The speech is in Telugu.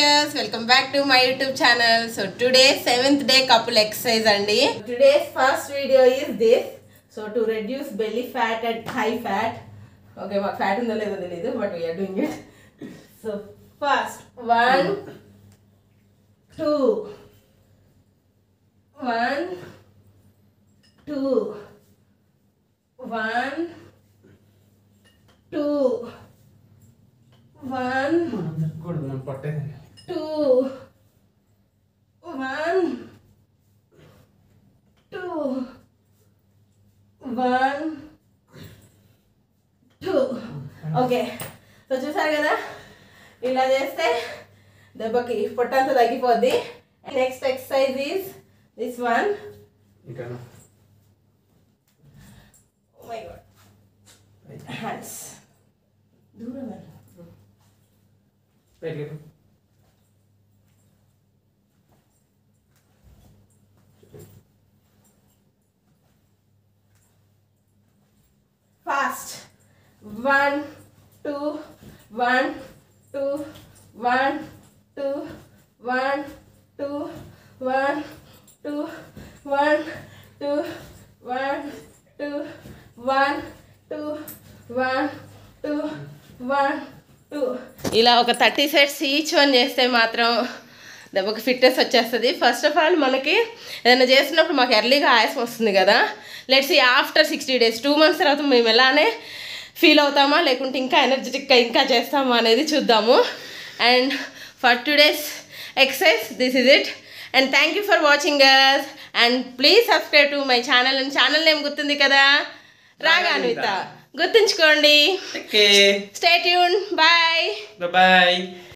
viewers, welcome back to my YouTube channel. So today 7th day couple exercise andi. Today's first video is this. So to reduce belly fat and thigh fat. Okay, what fat undo ledo teliyadu, but we are doing it. So first 1 2 1 2 1 2 1 2 1 2 1 2 okay so చూసారు కదా ఇలా చేస్తే దెబ్బకి పొట్టంతా తగ్గిపోద్ది next exercise is this one oh my god hands దూరం fast 1 2 1 2 1 2 1 2 1 2 1 2 1 2 1 2 1 2 1 2 ఇలా ఒక 30 సెట్స్ ఈచ్ వన్ చేస్తే మాత్రం దెబ్బకి ఫిట్నెస్ వచ్చేస్తుంది. ఫస్ట్ ఆఫ్ ఆల్ మనకి ఏదైనా చేస్తున్నప్పుడు మాకు ఎర్లీగా ఆయాసం వస్తుంది కదా. Let's see after 60 days 2 months తర్వాత మేము ఎలానే ఫీల్ అవుతామా లేకుంటే ఇంకా ఎనర్జెటిక్గా ఇంకా చేస్తామా అనేది చూద్దాము. And for today's exercise this is it and thank you for watching us and please subscribe to my channel. And channel name గుర్తుంది కదా, రాగా అన్విత, గుర్తుంచుకోండి. Stay tune. బాయ్.